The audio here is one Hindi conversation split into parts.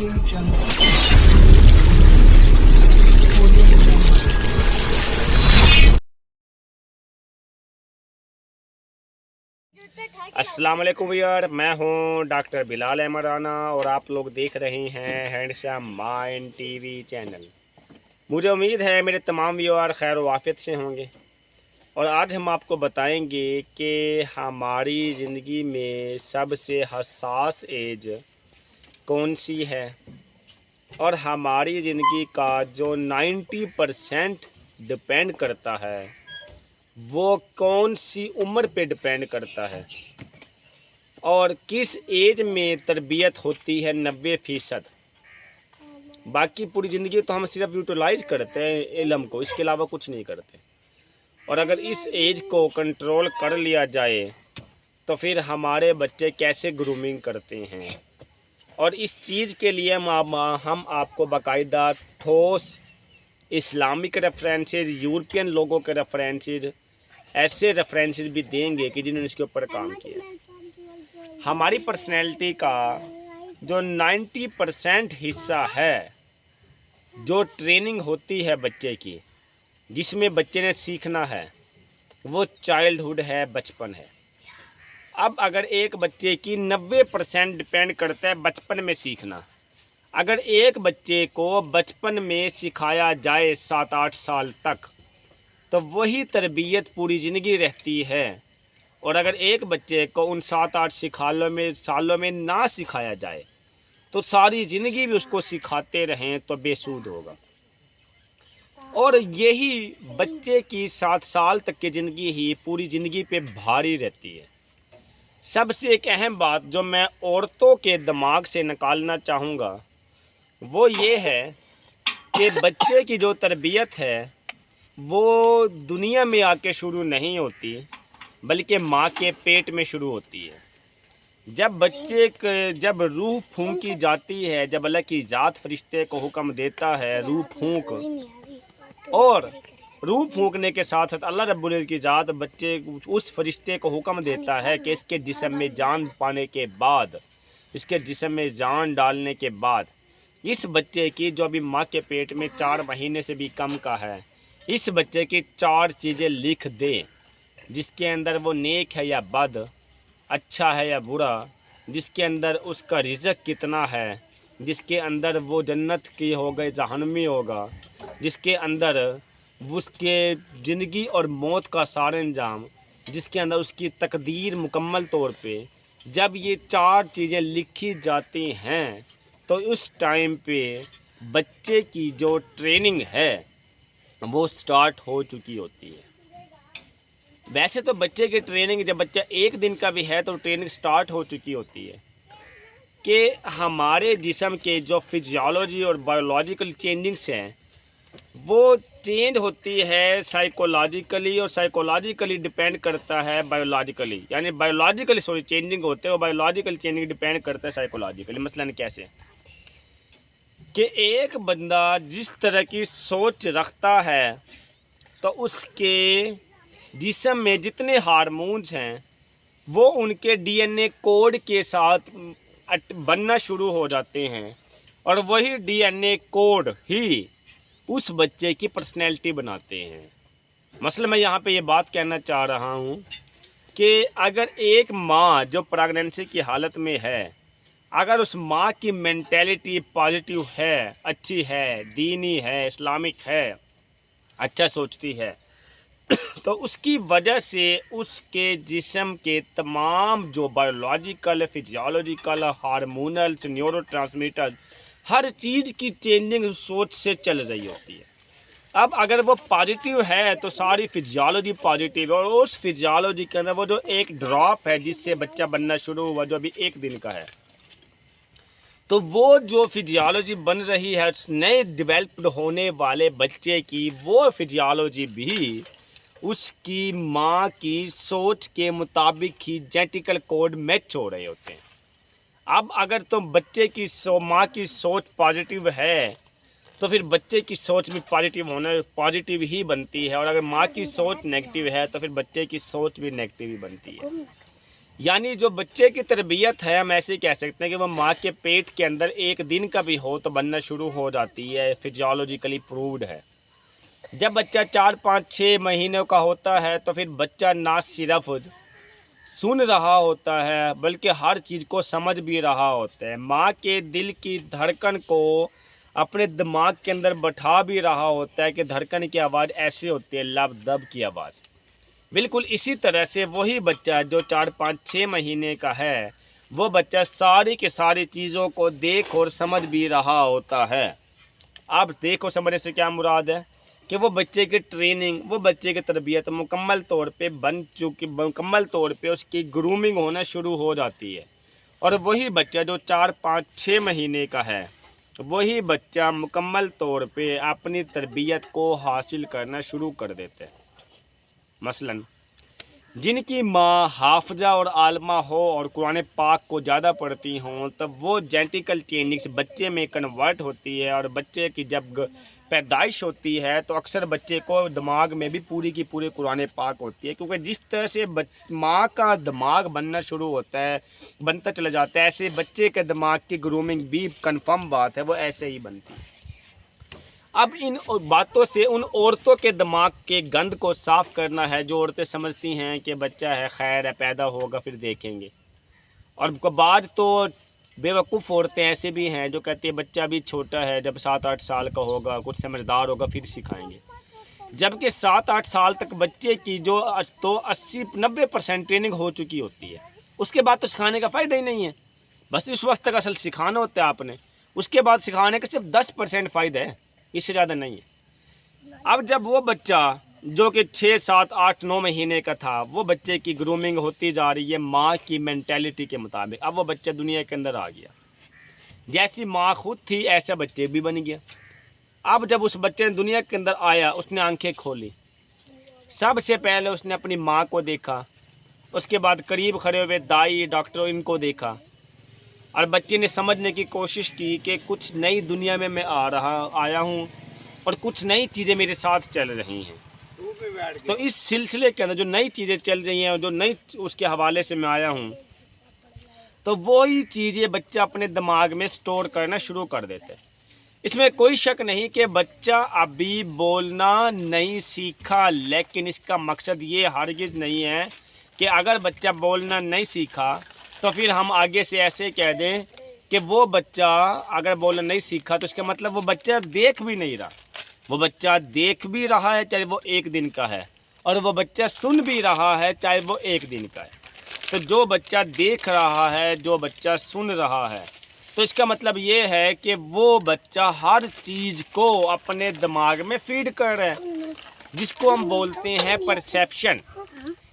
अस्सलाम वालेकुम यार, मैं हूं डॉक्टर बिलाल अहमद राना और आप लोग देख रहे हैं हैंडसम माइंड टीवी चैनल। मुझे उम्मीद है मेरे तमाम व्यूअर खैर वाफियत से होंगे और आज हम आपको बताएंगे कि हमारी ज़िंदगी में सबसे हसास एज कौन सी है और हमारी ज़िंदगी का जो 90% डिपेंड करता है वो कौन सी उम्र पे डिपेंड करता है और किस एज में तरबियत होती है 90%। बाकी पूरी ज़िंदगी तो हम सिर्फ यूटिलाइज करते हैं इल्म को, इसके अलावा कुछ नहीं करते। और अगर इस एज को कंट्रोल कर लिया जाए तो फिर हमारे बच्चे कैसे ग्रूमिंग करते हैं, और इस चीज़ के लिए हम आपको बाकायदा ठोस इस्लामिक रेफरेंसेस, यूरोपियन लोगों के रेफरेंसेस, ऐसे रेफरेंसेस भी देंगे कि जिन्होंने इसके ऊपर काम किया। हमारी पर्सनैलिटी का जो 90% हिस्सा है, जो ट्रेनिंग होती है बच्चे की, जिसमें बच्चे ने सीखना है, वो चाइल्डहुड है, बचपन है। अब अगर एक बच्चे की 90% डिपेंड करता है बचपन में सीखना। अगर एक बच्चे को बचपन में सिखाया जाए 7-8 साल तक तो वही तरबियत पूरी ज़िंदगी रहती है। और अगर एक बच्चे को उन 7-8 सालों में ना सिखाया जाए तो सारी ज़िंदगी भी उसको सिखाते रहें तो बेसूद होगा। और यही बच्चे की 7 साल तक की ज़िंदगी ही पूरी ज़िंदगी पे भारी रहती है। सबसे एक अहम बात जो मैं औरतों के दिमाग से निकालना चाहूँगा वो ये है कि बच्चे की जो तरबियत है वो दुनिया में आके शुरू नहीं होती बल्कि माँ के पेट में शुरू होती है। जब रूह फूंकी जाती है, जब अल्लाह की ज़ात फरिश्ते को हुक्म देता है रूह फूंक, और रूह फूंकने के साथ साथ अल्लाह रब्बुल इज़्ज़त की ज़ात बच्चे उस फरिश्ते को हुक्म देता है कि इसके जिस्म में जान पाने के बाद, इसके जिस्म में जान डालने के बाद इस बच्चे की जो अभी माँ के पेट में 4 महीने से भी कम का है, इस बच्चे की 4 चीज़ें लिख दे जिसके अंदर वो नेक है या बद, अच्छा है या बुरा, जिसके अंदर उसका रिज़्क़ कितना है, जिसके अंदर वो जन्नत की होगा जहन्नमी होगा, जिसके अंदर उसके ज़िंदगी और मौत का सारा अंजाम, जिसके अंदर उसकी तकदीर मुकम्मल तौर पे, जब ये 4 चीज़ें लिखी जाती हैं तो उस टाइम पे बच्चे की जो ट्रेनिंग है वो स्टार्ट हो चुकी होती है। वैसे तो बच्चे की ट्रेनिंग जब बच्चा 1 दिन का भी है तो ट्रेनिंग स्टार्ट हो चुकी होती है कि हमारे जिस्म के जो फिजियोलॉजी और बायोलॉजिकल चेंजिंग्स हैं वो चेंज होती है साइकोलॉजिकली, और साइकोलॉजिकली डिपेंड करता है बायोलॉजिकली, यानी बायोलॉजिकली चेंजिंग होते हैं और बायोलॉजिकल चेंजिंग डिपेंड करता है साइकोलॉजिकली। मसलन कैसे कि एक बंदा जिस तरह की सोच रखता है तो उसके जिस्म में जितने हार्मोन्स हैं वो उनके डीएनए कोड के साथ बनना शुरू हो जाते हैं, और वही डीएनए कोड ही उस बच्चे की पर्सनैलिटी बनाते हैं। मसलन मैं यहाँ पे ये बात कहना चाह रहा हूँ कि अगर एक माँ जो प्रेगनेंसी की हालत में है, अगर उस माँ की मेंटेलिटी पॉजिटिव है, अच्छी है, दीनी है, इस्लामिक है, अच्छा सोचती है तो उसकी वजह से उसके जिस्म के तमाम जो बायोलॉजिकल, फिजियोलॉजिकल, हार्मोनल, न्यूरोट्रांसमीटर, हर चीज़ की चेंजिंग सोच से चल रही होती है। अब अगर वो पॉजिटिव है तो सारी फिजियोलॉजी पॉजिटिव है, और उस फिजियोलॉजी के अंदर वो जो एक ड्रॉप है जिससे बच्चा बनना शुरू हुआ जो अभी 1 दिन का है, तो वो जो फिजियोलॉजी बन रही है नए डेवलप्ड होने वाले बच्चे की, वो फिजियोलॉजी भी उसकी माँ की सोच के मुताबिक ही जेनेटिकल कोड मैच हो रहे होते हैं। अब अगर तो बच्चे की माँ की सोच पॉजिटिव है तो फिर बच्चे की सोच भी पॉजिटिव ही बनती है, और अगर माँ की सोच नेगेटिव है तो फिर बच्चे की सोच भी नेगेटिव ही बनती है। यानी जो बच्चे की तरबियत है, हम ऐसे कह सकते हैं कि वो माँ के पेट के अंदर एक दिन का भी हो तो बनना शुरू हो जाती है, फिजियोलॉजिकली प्रूव्ड है। जब बच्चा 4, 5, 6 महीनों का होता है तो फिर बच्चा ना सिर्फ सुन रहा होता है बल्कि हर चीज़ को समझ भी रहा होता है। माँ के दिल की धड़कन को अपने दिमाग के अंदर बैठा भी रहा होता है कि धड़कन की आवाज़ ऐसे होती है, लब दब की आवाज़। बिल्कुल इसी तरह से वही बच्चा जो 4, 5, 6 महीने का है, वो बच्चा सारी की सारी चीज़ों को देख और समझ भी रहा होता है। अब देखो समझने से क्या मुराद है कि वो बच्चे की ट्रेनिंग, वो बच्चे की तरबियत मुकम्मल तौर पे मुकम्मल तौर पे उसकी ग्रूमिंग होना शुरू हो जाती है। और वही बच्चा जो 4, 5, 6 महीने का है, वही बच्चा मुकम्मल तौर पे अपनी तरबियत को हासिल करना शुरू कर देता है। मसलन जिनकी माँ हाफजा और आलमा हो और कुरान पाक को ज़्यादा पढ़ती हों, तब वो जेनेटिकल चेंजिंग्स बच्चे में कन्वर्ट होती है और बच्चे की जब पैदाइश होती है तो अक्सर बच्चे को दिमाग में भी पूरी की पूरी कुरान पाक होती है, क्योंकि जिस तरह से माँ का दिमाग बनना शुरू होता है, बनता चला जाता है, ऐसे बच्चे के दिमाग की ग्रूमिंग भी कन्फर्म बात है, वो ऐसे ही बनती है। अब इन बातों से उन औरतों के दिमाग के गंद को साफ़ करना है जो औरतें समझती हैं कि बच्चा है, खैर है, पैदा होगा फिर देखेंगे। और बाद तो बेवकूफ़ औरतें ऐसे भी हैं जो कहती है बच्चा भी छोटा है, जब 7-8 साल का होगा, कुछ समझदार होगा फिर सिखाएंगे। जबकि 7-8 साल तक बच्चे की जो तो 80-90% ट्रेनिंग हो चुकी होती है, उसके बाद तो सिखाने का फ़ायदा ही नहीं है। बस इस वक्त तक असल सिखाना होता है आपने, उसके बाद सिखाने का सिर्फ 10% फ़ायदा है, इससे ज़्यादा नहीं है। अब जब वो बच्चा जो कि 6, 7, 8, 9 महीने का था, वो बच्चे की ग्रूमिंग होती जा रही है माँ की मेंटालिटी के मुताबिक। अब वो बच्चा दुनिया के अंदर आ गया, जैसी माँ खुद थी ऐसा बच्चे भी बन गया। अब जब उस बच्चे ने दुनिया के अंदर आया, उसने आंखें खोली, सबसे पहले उसने अपनी माँ को देखा, उसके बाद करीब खड़े हुए दाई, डॉक्टर, इनको देखा, और बच्चे ने समझने की कोशिश की कि कुछ नई दुनिया में मैं आया हूँ और कुछ नई चीज़ें मेरे साथ चल रही हैं। तो इस सिलसिले के अंदर जो नई चीज़ें चल रही हैं और जो नई उसके हवाले से मैं आया हूँ, तो वही चीज़ें बच्चा अपने दिमाग में स्टोर करना शुरू कर देता है। इसमें कोई शक नहीं कि बच्चा अभी बोलना नहीं सीखा, लेकिन इसका मकसद ये हरगिज़ नहीं है कि अगर बच्चा बोलना नहीं सीखा तो फिर हम आगे से ऐसे कह दें कि वो बच्चा अगर बोलना नहीं सीखा तो इसका मतलब वो बच्चा देख भी नहीं रहा। वो बच्चा देख भी रहा है चाहे वो 1 दिन का है, और वो बच्चा सुन भी रहा है चाहे वो 1 दिन का है। तो जो बच्चा देख रहा है, जो बच्चा सुन रहा है, तो इसका मतलब ये है कि वो बच्चा हर चीज़ को अपने दिमाग में फीड कर रहा है, जिसको हम बोलते हैं परसेप्शन,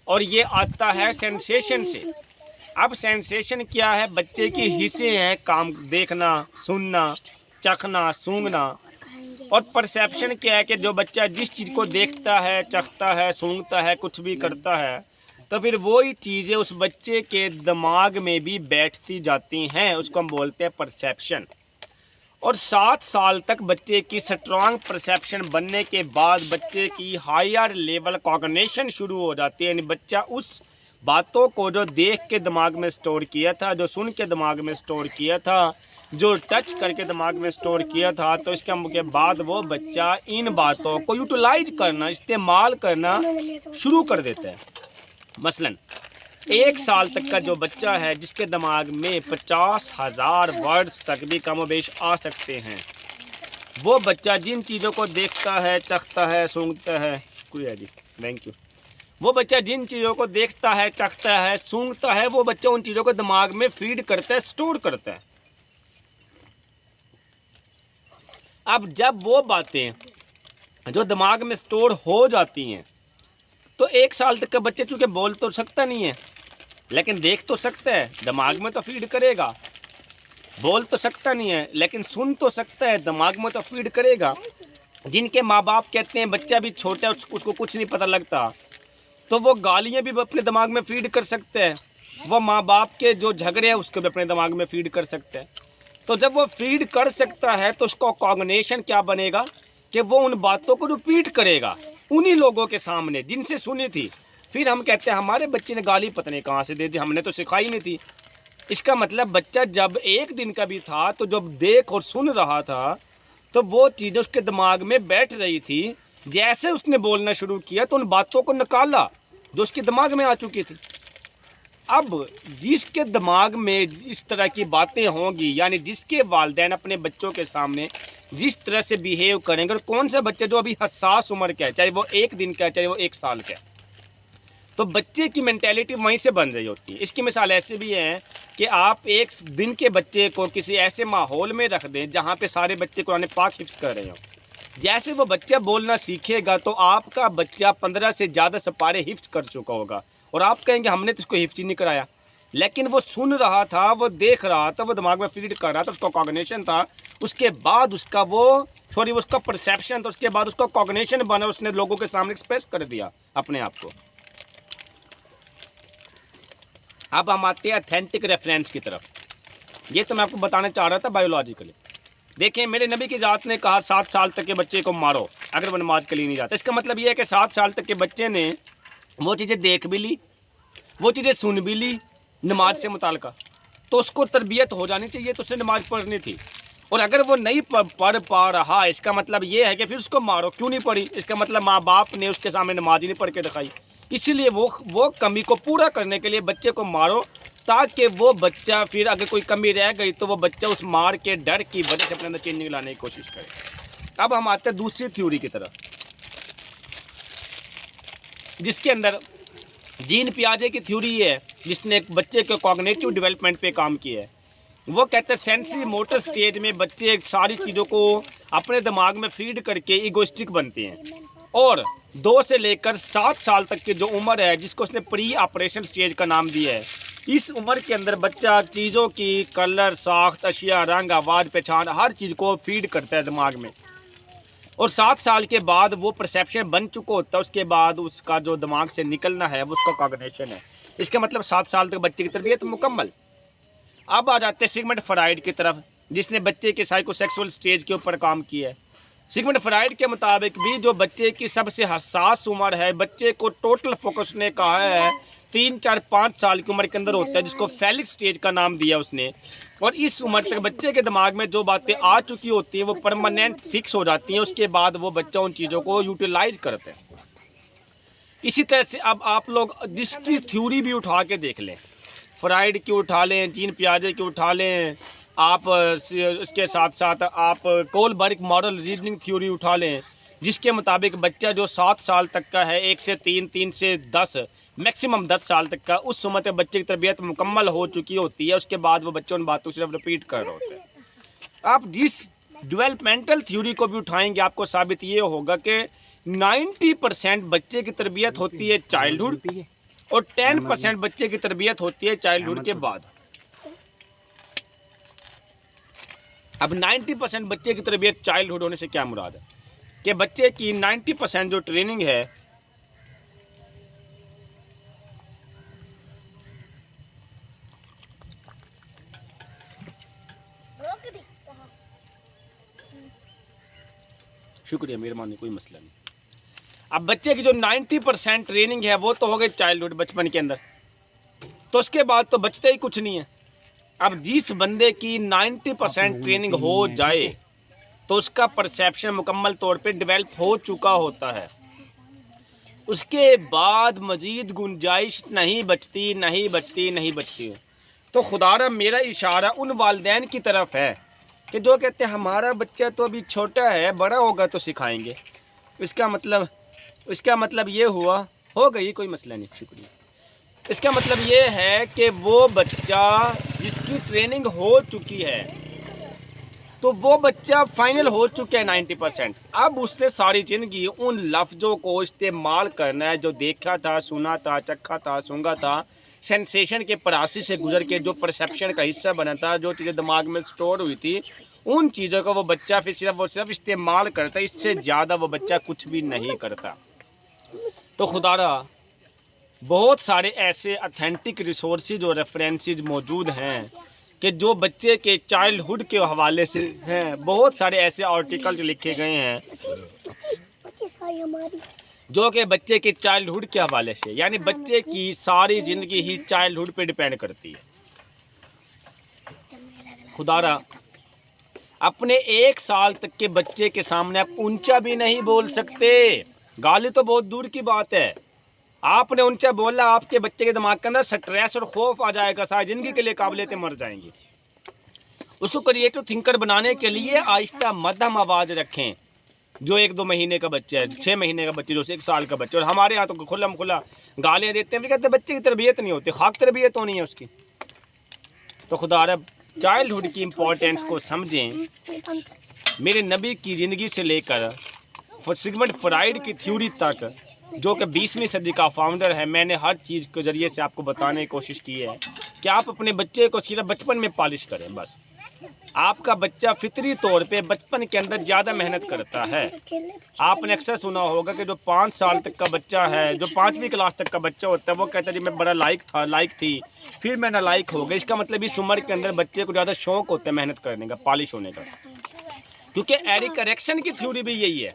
और ये आता है सेंसेशन से। अब सेंसेशन क्या है? बच्चे की हिस्से हैं, काम देखना, सुनना, चखना, सूंघना। और परसेप्शन क्या है कि जो बच्चा जिस चीज़ को देखता है, चखता है, सूंघता है, कुछ भी करता है, तो फिर वही चीज़ें उस बच्चे के दिमाग में भी बैठती जाती हैं, उसको हम बोलते हैं परसेप्शन। और 7 साल तक बच्चे की स्ट्रॉन्ग परसेप्शन बनने के बाद बच्चे की हायर लेवल कॉग्निशन शुरू हो जाती है। यानी बच्चा उस बातों को जो देख के दिमाग में स्टोर किया था, जो सुन के दिमाग में स्टोर किया था, जो टच करके दिमाग में स्टोर किया था, तो इसके बाद वो बच्चा इन बातों को यूटिलाइज करना, इस्तेमाल करना शुरू कर देता है। मसलन 1 साल तक का जो बच्चा है जिसके दिमाग में 50,000 वर्ड्स तक भी कमोबेश आ सकते हैं, वो बच्चा जिन चीज़ों को देखता है, चखता है, सूंघता है, शुक्रिया जी, थैंक यू, वो बच्चा जिन चीज़ों को देखता है, चखता है, सूंघता है, वो बच्चा उन चीज़ों को दिमाग में फीड करता है, स्टोर करता है। अब जब वो बातें जो दिमाग में स्टोर हो जाती हैं, तो 1 साल तक का बच्चे चूँकि बोल तो सकता नहीं है, लेकिन देख तो सकता है, दिमाग में तो फीड करेगा। बोल तो सकता नहीं है लेकिन सुन तो सकता है, दिमाग में तो फीड करेगा। जिनके माँ बाप कहते हैं बच्चा भी छोटा है, उसको कुछ नहीं पता लगता, तो वो गालियाँ भी अपने दिमाग में फीड कर सकते हैं। वो माँ बाप के जो झगड़े हैं उसको भी अपने दिमाग में फीड कर सकते हैं। तो जब वो फीड कर सकता है तो उसका कॉग्निशन क्या बनेगा कि वो उन बातों को रिपीट करेगा उन्हीं लोगों के सामने जिनसे सुनी थी। फिर हम कहते हैं हमारे बच्चे ने गाली पता नहीं कहाँ से दे दी, हमने तो सिखाई नहीं थी। इसका मतलब बच्चा जब एक दिन का भी था तो जब देख और सुन रहा था तो वो चीज़ें उसके दिमाग में बैठ रही थी। जैसे उसने बोलना शुरू किया तो उन बातों को निकाला जो उसके दिमाग में आ चुकी थी। अब जिसके दिमाग में इस तरह की बातें होंगी, यानी जिसके वालिदैन अपने बच्चों के सामने जिस तरह से बिहेव करेंगे, और कौन सा बच्चा जो अभी हसास उम्र का है, चाहे वो 1 दिन का है चाहे वो 1 साल का है, तो बच्चे की मेंटेलिटी वहीं से बन रही होती है। इसकी मिसाल ऐसे भी है कि आप 1 दिन के बच्चे को किसी ऐसे माहौल में रख दें जहाँ पे सारे बच्चे कुरान पाक हिफ्ज़ कर रहे हो। जैसे वो बच्चा बोलना सीखेगा तो आपका बच्चा 15 से ज़्यादा सपारे हिफ्ज़ कर चुका होगा, और आप कहेंगे हमने तो इसको हिफ्ज़ ही नहीं कराया। लेकिन वो सुन रहा था, वो देख रहा था, वो दिमाग में फीड कर रहा था, उसका कॉग्निशन था, उसके बाद उसका उसका परसेप्शन था, उसके बाद उसका कॉग्निशन बना, उसने लोगों के सामने एक्सप्रेस कर दिया अपने आप को। अब हम आते हैं अथेंटिक रेफरेंस की तरफ। ये तो मैं आपको बताना चाह रहा था बायोलॉजिकली। देखिए, मेरे नबी की ज़ात ने कहा 7 साल तक के बच्चे को मारो अगर वो नमाज के लिए नहीं जाता। इसका मतलब ये है कि 7 साल तक के बच्चे ने वो चीज़ें देख भी ली, वो चीज़ें सुन भी ली नमाज से मुताल्लिक़, तो उसको तरबियत हो जानी चाहिए, तो उससे नमाज पढ़नी थी। और अगर वो नहीं पढ़ पा रहा, इसका मतलब ये है कि फिर उसको मारो। क्यों नहीं पढ़ी? इसका मतलब माँ बाप ने उसके सामने नमाज ही नहीं पढ़ के दिखाई। इसीलिए वो कमी को पूरा करने के लिए बच्चे को मारो, ताकि वो बच्चा फिर अगर कोई कमी रह गई तो वो बच्चा उस मार के डर की वजह से अपने अंदर चेंजिंग लाने की कोशिश करे। अब हम आते हैं दूसरी थ्योरी की तरफ, जिसके अंदर जीन पियाजे की थ्योरी है, जिसने एक बच्चे के कॉग्निटिव डेवलपमेंट पे काम किया है। वो कहते हैं सेंसरी मोटर स्टेज में बच्चे सारी चीज़ों को अपने दिमाग में फीड करके ईगोइस्टिक बनते हैं, और 2 से लेकर 7 साल तक की जो उम्र है, जिसको उसने प्री ऑपरेशन स्टेज का नाम दिया है, इस उम्र के अंदर बच्चा चीज़ों की कलर, साख्त, अशिया, रंग, आवाज़, पहचान, हर चीज़ को फीड करता है दिमाग में। और 7 साल के बाद वो परसेप्शन बन चुका होता है, उसके बाद उसका जो दिमाग से निकलना है वो उसका कॉग्निशन है। इसका मतलब 7 साल तक बच्चे की तरबियत मुकम्मल। अब आ जाते हैं सिगमंड फ्राइड की तरफ, जिसने बच्चे के साइकोसेक्सुअल स्टेज के ऊपर काम किया है। सिगमंड फ्राइड के मुताबिक भी जो बच्चे की सबसे हसास उम्र है, बच्चे को टोटल फोकस ने कहा है 3, 4, 5 साल की उम्र के अंदर होता है, जिसको फेलिक स्टेज का नाम दिया उसने। और इस उम्र तक बच्चे के दिमाग में जो बातें आ चुकी होती हैं वो परमानेंट फिक्स हो जाती हैं। उसके बाद वो बच्चा उन चीज़ों को यूटिलाइज करते हैं। इसी तरह से अब आप लोग जिसकी थ्योरी भी उठा के देख लें, फ्राइड की उठा लें, जीन पियाजे की उठा लें, आप इसके साथ साथ आप कोलबर्ग मॉडल रीजनिंग थ्योरी उठा लें, जिसके मुताबिक बच्चा जो 7 साल तक का है, 1 से 3, 3 से 10, मैक्सिमम 10 साल तक का, उस उम्र तक बच्चे की तरबियत मुकम्मल हो चुकी होती है। उसके बाद वो बच्चे उन बातों को सिर्फ रिपीट कर रहे होते हैं। आप जिस डेवलपमेंटल थ्योरी को भी उठाएंगे, आपको साबित ये होगा कि 90% बच्चे की तरबियत होती है चाइल्डहुड, और 10% बच्चे की तरबियत होती है चाइल्डहुड के बाद। अब 90% बच्चे की तरबियत चाइल्डहुड होने से क्या मुराद है कि बच्चे की 90% जो ट्रेनिंग है शुक्रिया, मेहरबानी, कोई मसला नहीं। अब बच्चे की जो 90% ट्रेनिंग है वो तो हो गई चाइल्डहुड, बचपन के अंदर, तो उसके बाद तो बचते ही कुछ नहीं है। अब जिस बंदे की 90% ट्रेनिंग हो जाए तो उसका परसेप्शन मुकम्मल तौर पे डेवलप हो चुका होता है। उसके बाद मज़ीद गुंजाइश नहीं बचती। तो खुदारा मेरा इशारा उन वालिदैन की तरफ है कि जो कहते हैं हमारा बच्चा तो अभी छोटा है, बड़ा होगा तो सिखाएंगे। इसका मतलब ये हुआ, हो गई, कोई मसला नहीं, शुक्रिया। इसका मतलब ये है कि वो बच्चा जिसकी ट्रेनिंग हो चुकी है, तो वो बच्चा फाइनल हो चुका है 90%। अब उसने सारी ज़िंदगी उन लफ्ज़ों को इस्तेमाल करना है जो देखा था, सुना था, चखा था, सूंघा था, सेंसेशन के परासी से गुजर के जो परसेप्शन का हिस्सा बना था, जो चीज़ें दिमाग में स्टोर हुई थी, उन चीज़ों का वो बच्चा फिर सिर्फ इस्तेमाल करता है। इससे ज़्यादा वो बच्चा कुछ भी नहीं करता। तो खुदारा बहुत सारे ऐसे अथेंटिक रिसोर्सेज और रेफरेंसेस मौजूद हैं कि जो बच्चे के चाइल्डहुड के हवाले से हैं। बहुत सारे ऐसे आर्टिकल्स लिखे गए हैं जो कि बच्चे के चाइल्डहुड के हवाले से, यानी बच्चे की सारी ज़िंदगी ही चाइल्डहुड पे डिपेंड करती है। खुदारा अपने 1 साल तक के बच्चे के सामने आप ऊंचा भी नहीं बोल सकते, गाली तो बहुत दूर की बात है। आपने ऊंचा बोला, आपके बच्चे के दिमाग के अंदर स्ट्रेस और खौफ आ जाएगा, सारी ज़िंदगी के लिए काबिलियतें मर जाएंगी। उसको क्रिएटिव थिंकर बनाने के लिए आहिस्ता मध्यम आवाज़ रखें। जो 1-2 महीने का बच्चा है, 6 महीने का बच्चा, जो 1 साल का बच्चा, और हमारे यहाँ तो खुला खुला गालियाँ देते हैं, कहते बच्चे की तरबियत नहीं होती, खाक तरबियत होनी है उसकी। तो खुदा रब चाइल्डहुड की इम्पोर्टेंस को समझें। मेरे नबी की ज़िंदगी से लेकर सिगमंड फ्राइड की थ्योरी तक, जो कि 20वीं सदी का फाउंडर है, मैंने हर चीज़ के ज़रिए से आपको बताने की कोशिश की है कि आप अपने बच्चे को सिर्फ बचपन में पॉलिश करें। बस आपका बच्चा फितरी तौर पे बचपन के अंदर ज़्यादा मेहनत करता है। आपने अक्सर सुना होगा कि जो 5 साल तक का बच्चा है, जो 5वीं क्लास तक का बच्चा होता है, वो कहता है जी मैं बड़ा लाइक थी, फिर मैं नालायक हो गया। इसका मतलब इस उम्र के अंदर बच्चे को ज़्यादा शौक होता है मेहनत करने का, पॉलिश होने का। क्योंकि एरिक एरिक्सन की थ्योरी भी यही है,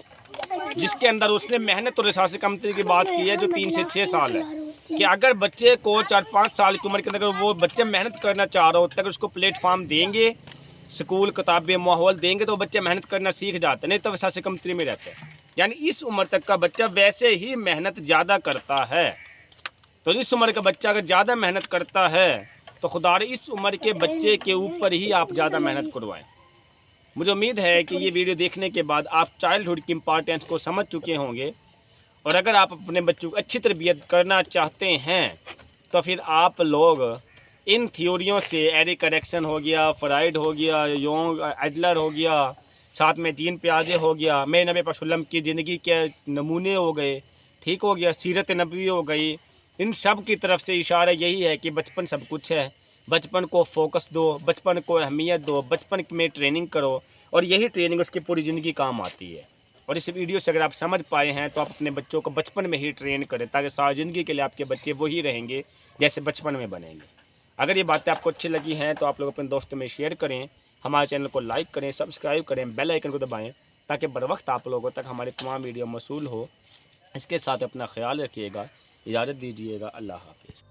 जिसके अंदर उसने मेहनत और रिसार्च कमतरी की बात की है, जो 3 से 6 साल है, कि अगर बच्चे को 4-5 साल की उम्र के अंदर वो बच्चे मेहनत करना चाह रहा होता है, अगर उसको प्लेटफॉर्म देंगे, स्कूल किताबें माहौल देंगे, तो बच्चे मेहनत करना सीख जाते हैं, नहीं तो वैसा से कमतरी में रहते हैं। यानी इस उम्र तक का बच्चा वैसे ही मेहनत ज़्यादा करता है। तो इस उम्र का बच्चा अगर ज़्यादा मेहनत करता है तो खुदा इस उम्र के बच्चे के ऊपर ही आप ज़्यादा मेहनत करवाएं। मुझे उम्मीद है कि ये वीडियो देखने के बाद आप चाइल्डहुड की इम्पॉर्टेंस को समझ चुके होंगे, और अगर आप अपने बच्चों को अच्छी तरबियत करना चाहते हैं तो फिर आप लोग इन थ्योरियों से, एरिक एरिक्सन हो गया, फ्राइड हो गया, योंग एडलर हो गया, साथ में जीन पियाजे हो गया, मेरे नबी वसल्लम की ज़िंदगी के नमूने हो गए, ठीक हो गया, सीरत नबी हो गई, इन सब की तरफ से इशारा यही है कि बचपन सब कुछ है। बचपन को फोकस दो, बचपन को अहमियत दो, बचपन में ट्रेनिंग करो, और यही ट्रेनिंग उसकी पूरी ज़िंदगी काम आती है। और इस वीडियो से अगर आप समझ पाए हैं तो आप अपने बच्चों को बचपन में ही ट्रेन करें, ताकि सारी ज़िंदगी के लिए आपके बच्चे वही रहेंगे जैसे बचपन में बनेंगे। अगर ये बातें आपको अच्छी लगी हैं तो आप लोग अपने दोस्तों में शेयर करें, हमारे चैनल को लाइक करें, सब्सक्राइब करें, बेल आइकन को दबाएँ, ताकि बर वक्त आप लोगों तक हमारे तमाम वीडियो मौसूल हो। इसके साथ अपना ख्याल रखिएगा, इजाज़त दीजिएगा, अल्लाह हाफ़िज़।